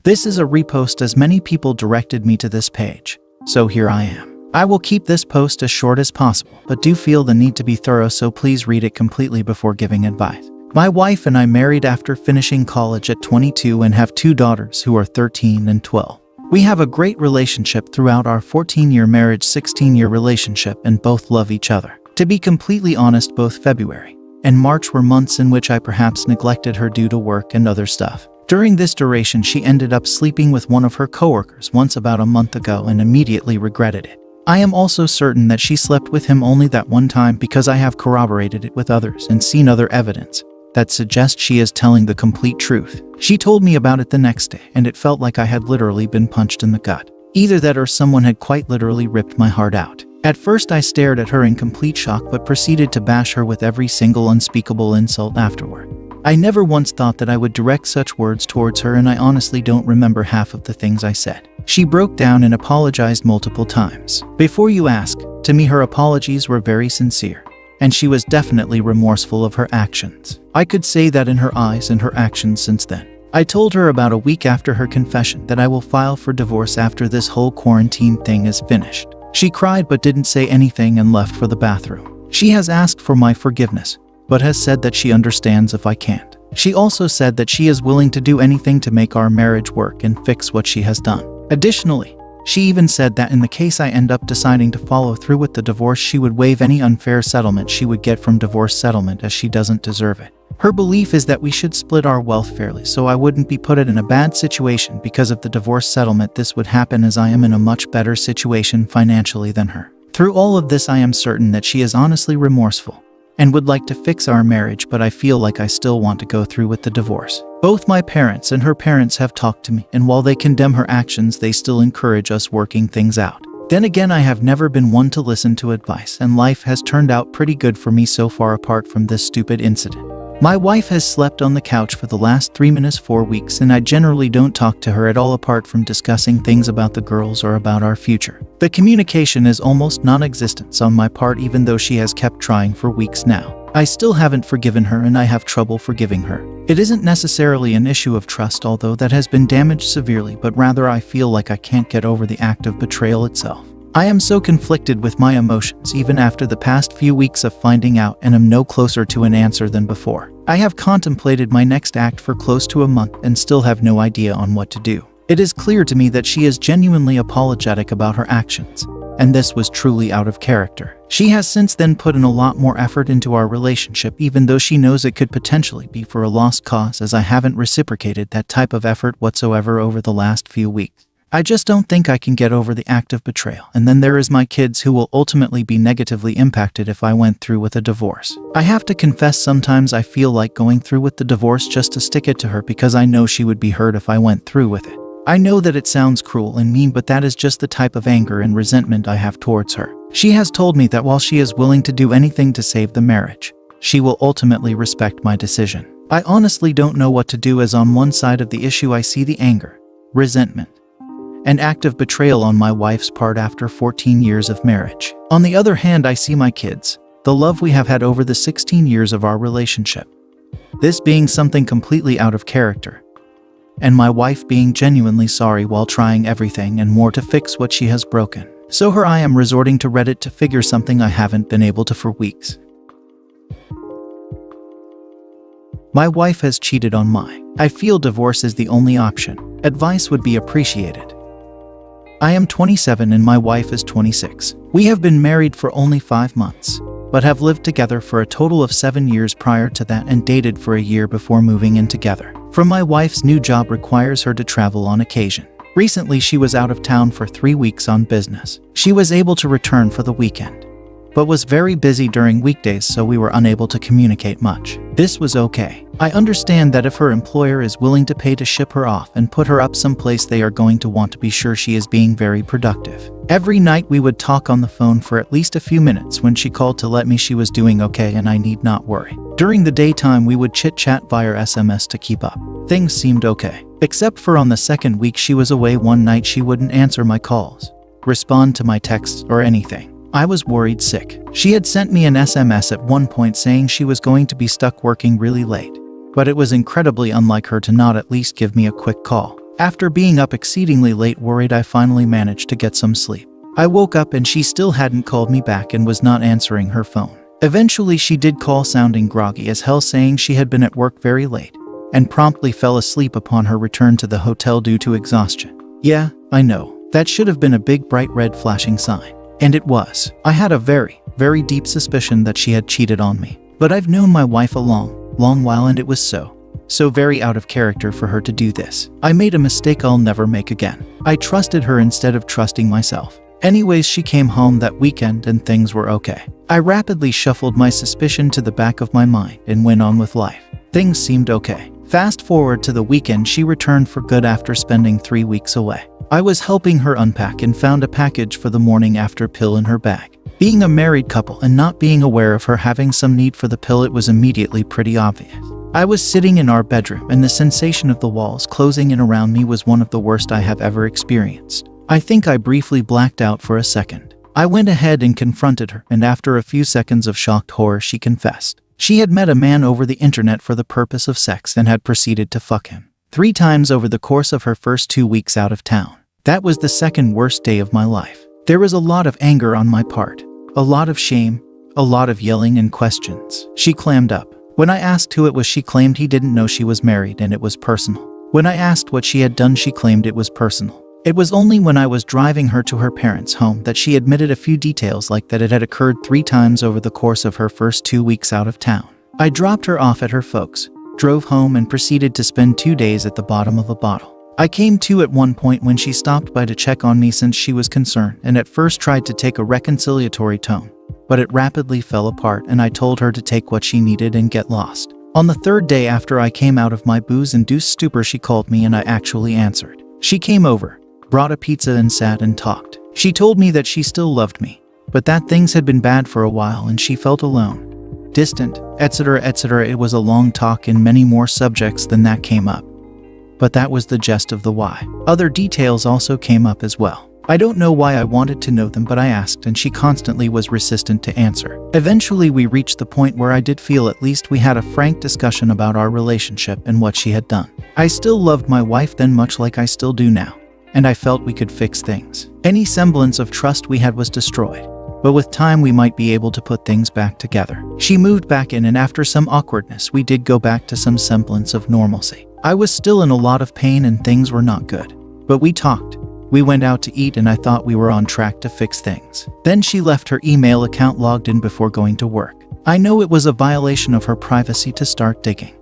This is a repost as many people directed me to this page, so here I am. I will keep this post as short as possible, but do feel the need to be thorough, so please read it completely before giving advice. My wife and I married after finishing college at 22 and have 2 daughters who are 13 and 12. We have a great relationship throughout our 14-year marriage, 16-year relationship, and both love each other. To be completely honest, both February and March were months in which I perhaps neglected her due to work and other stuff. During this duration, she ended up sleeping with one of her coworkers once about a month ago and immediately regretted it. I am also certain that she slept with him only that one time because I have corroborated it with others and seen other evidence that suggests she is telling the complete truth. She told me about it the next day, and it felt like I had literally been punched in the gut. Either that or someone had quite literally ripped my heart out. At first I stared at her in complete shock, but proceeded to bash her with every single unspeakable insult afterward. I never once thought that I would direct such words towards her, and I honestly don't remember half of the things I said. She broke down and apologized multiple times. Before you ask, to me her apologies were very sincere, and she was definitely remorseful of her actions. I could say that in her eyes and her actions since then. I told her about a week after her confession that I will file for divorce after this whole quarantine thing is finished. She cried but didn't say anything and left for the bathroom. She has asked for my forgiveness, but has said that she understands if I can't. She also said that she is willing to do anything to make our marriage work and fix what she has done. Additionally, she even said that in the case I end up deciding to follow through with the divorce, she would waive any unfair settlement she would get from divorce settlement, as she doesn't deserve it. Her belief is that we should split our wealth fairly, so I wouldn't be put in a bad situation because of the divorce settlement. This would happen as I am in a much better situation financially than her. Through all of this, I am certain that she is honestly remorseful and would like to fix our marriage, but I feel like I still want to go through with the divorce. Both my parents and her parents have talked to me, and while they condemn her actions, they still encourage us working things out. Then again, I have never been one to listen to advice, and life has turned out pretty good for me so far apart from this stupid incident. My wife has slept on the couch for the last 4 weeks, and I generally don't talk to her at all apart from discussing things about the girls or about our future. The communication is almost non-existent on my part, even though she has kept trying for weeks now. I still haven't forgiven her, and I have trouble forgiving her. It isn't necessarily an issue of trust, although that has been damaged severely, but rather I feel like I can't get over the act of betrayal itself. I am so conflicted with my emotions even after the past few weeks of finding out, and am no closer to an answer than before. I have contemplated my next act for close to a month and still have no idea on what to do. It is clear to me that she is genuinely apologetic about her actions, and this was truly out of character. She has since then put in a lot more effort into our relationship, even though she knows it could potentially be for a lost cause, as I haven't reciprocated that type of effort whatsoever over the last few weeks. I just don't think I can get over the act of betrayal, and then there is my kids, who will ultimately be negatively impacted if I went through with a divorce. I have to confess, sometimes I feel like going through with the divorce just to stick it to her, because I know she would be hurt if I went through with it. I know that it sounds cruel and mean, but that is just the type of anger and resentment I have towards her. She has told me that while she is willing to do anything to save the marriage, she will ultimately respect my decision. I honestly don't know what to do, as on one side of the issue I see the anger, resentment, and act of betrayal on my wife's part after 14 years of marriage. On the other hand, I see my kids, the love we have had over the 16 years of our relationship, this being something completely out of character, and my wife being genuinely sorry while trying everything and more to fix what she has broken. So here I am resorting to Reddit to figure something I haven't been able to for weeks. My wife has cheated on me. I feel divorce is the only option. Advice would be appreciated. I am 27 and my wife is 26. We have been married for only 5 months, but have lived together for a total of 7 years prior to that, and dated for a year before moving in together. My wife's new job requires her to travel on occasion. Recently, she was out of town for 3 weeks on business. She was able to return for the weekend, but was very busy during weekdays, so we were unable to communicate much. This was okay. I understand that if her employer is willing to pay to ship her off and put her up someplace, they are going to want to be sure she is being very productive. Every night we would talk on the phone for at least a few minutes when she called to let me she was doing okay and I need not worry. During the daytime we would chit-chat via SMS to keep up. Things seemed okay, except for on the second week she was away one night. She wouldn't answer my calls, respond to my texts, or anything. I was worried sick. She had sent me an SMS at one point saying she was going to be stuck working really late, but it was incredibly unlike her to not at least give me a quick call. After being up exceedingly late worried, I finally managed to get some sleep. I woke up and she still hadn't called me back and was not answering her phone. Eventually she did call, sounding groggy as hell, saying she had been at work very late and promptly fell asleep upon her return to the hotel due to exhaustion. Yeah, I know. That should have been a big bright red flashing sign. And it was. I had a very, very deep suspicion that she had cheated on me. But I've known my wife a long while, and it was so very out of character for her to do this. I made a mistake I'll never make again. I trusted her instead of trusting myself. Anyways, she came home that weekend and things were okay. I rapidly shuffled my suspicion to the back of my mind and went on with life. Things seemed okay. Fast forward to the weekend, she returned for good after spending 3 weeks away. I was helping her unpack and found a package for the morning after pill in her bag. Being a married couple and not being aware of her having some need for the pill, it was immediately pretty obvious. I was sitting in our bedroom and the sensation of the walls closing in around me was one of the worst I have ever experienced. I think I briefly blacked out for a second. I went ahead and confronted her, and after a few seconds of shocked horror, she confessed. She had met a man over the internet for the purpose of sex and had proceeded to fuck him 3 times over the course of her first 2 weeks out of town. That was the second worst day of my life. There was a lot of anger on my part, a lot of shame, a lot of yelling and questions. She clammed up. When I asked who it was, she claimed he didn't know she was married and it was personal. When I asked what she had done, she claimed it was personal. It was only when I was driving her to her parents' home that she admitted a few details, like that it had occurred 3 times over the course of her first 2 weeks out of town. I dropped her off at her folks', drove home, and proceeded to spend 2 days at the bottom of a bottle. I came to at one point when she stopped by to check on me since she was concerned, and at first tried to take a reconciliatory tone, but it rapidly fell apart and I told her to take what she needed and get lost. On the 3rd day after I came out of my booze-induced stupor, she called me and I actually answered. She came over, brought a pizza and sat and talked. She told me that she still loved me, but that things had been bad for a while and she felt alone, distant, etc., etc. It was a long talk and many more subjects than that came up. But that was the gist of the why. Other details also came up as well. I don't know why I wanted to know them, but I asked and she constantly was resistant to answer. Eventually we reached the point where I did feel at least we had a frank discussion about our relationship and what she had done. I still loved my wife then, much like I still do now, and I felt we could fix things. Any semblance of trust we had was destroyed, but with time we might be able to put things back together. She moved back in and after some awkwardness we did go back to some semblance of normalcy. I was still in a lot of pain and things were not good, but we talked. We went out to eat and I thought we were on track to fix things. Then she left her email account logged in before going to work. I know it was a violation of her privacy to start digging,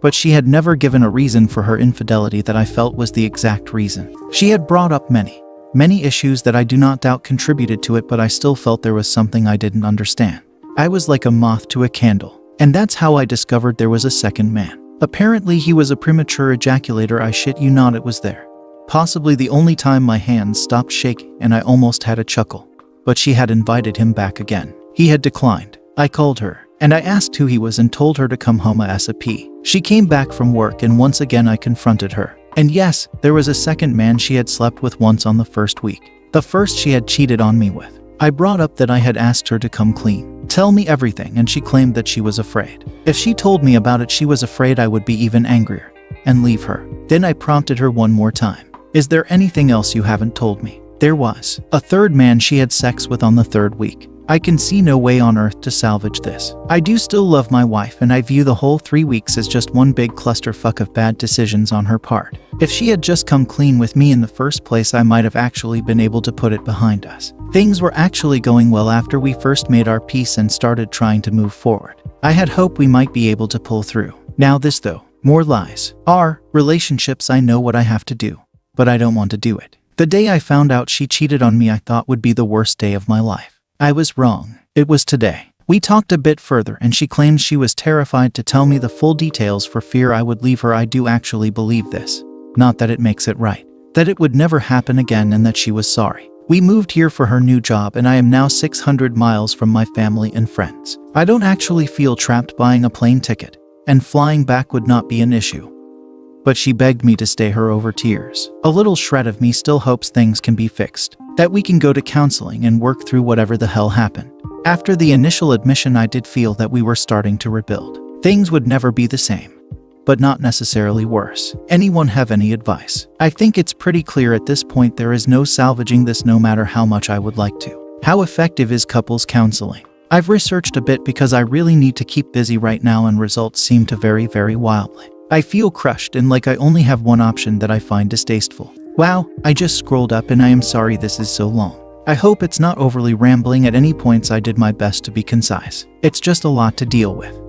but she had never given a reason for her infidelity that I felt was the exact reason. She had brought up many issues that I do not doubt contributed to it, but I still felt there was something I didn't understand. I was like a moth to a candle, and that's how I discovered there was a second man. Apparently he was a premature ejaculator. I shit you not, it was there. Possibly the only time my hands stopped shaking and I almost had a chuckle. But she had invited him back again. He had declined. I called her and I asked who he was and told her to come home ASAP. She came back from work and once again I confronted her. And yes, there was a second man she had slept with once on the first week. The first she had cheated on me with. I brought up that I had asked her to come clean, tell me everything, and she claimed that she was afraid. If she told me about it, she was afraid I would be even angrier and leave her. Then I prompted her one more time. Is there anything else you haven't told me? There was a third man she had sex with on the 3rd week. I can see no way on earth to salvage this. I do still love my wife and I view the whole 3 weeks as just one big clusterfuck of bad decisions on her part. If she had just come clean with me in the first place, I might have actually been able to put it behind us. Things were actually going well after we first made our peace and started trying to move forward. I had hoped we might be able to pull through. Now this though, more lies. Our relationships, I know what I have to do, but I don't want to do it. The day I found out she cheated on me, I thought would be the worst day of my life. I was wrong. It was today. We talked a bit further and she claimed she was terrified to tell me the full details for fear I would leave her. I do actually believe this. Not that it makes it right. That it would never happen again and that she was sorry. We moved here for her new job and I am now 600 miles from my family and friends. I don't actually feel trapped. Buying a plane ticket and flying back would not be an issue. But she begged me to stay her over tears. A little shred of me still hopes things can be fixed, that we can go to counseling and work through whatever the hell happened. After the initial admission, I did feel that we were starting to rebuild. Things would never be the same. but not necessarily worse. Anyone have any advice? I think it's pretty clear at this point there is no salvaging this no matter how much I would like to. How effective is couples counseling? I've researched a bit because I really need to keep busy right now and results seem to vary very wildly. I feel crushed and like I only have one option that I find distasteful. Wow, I just scrolled up and I am sorry this is so long. I hope it's not overly rambling. At any points I did my best to be concise. It's just a lot to deal with.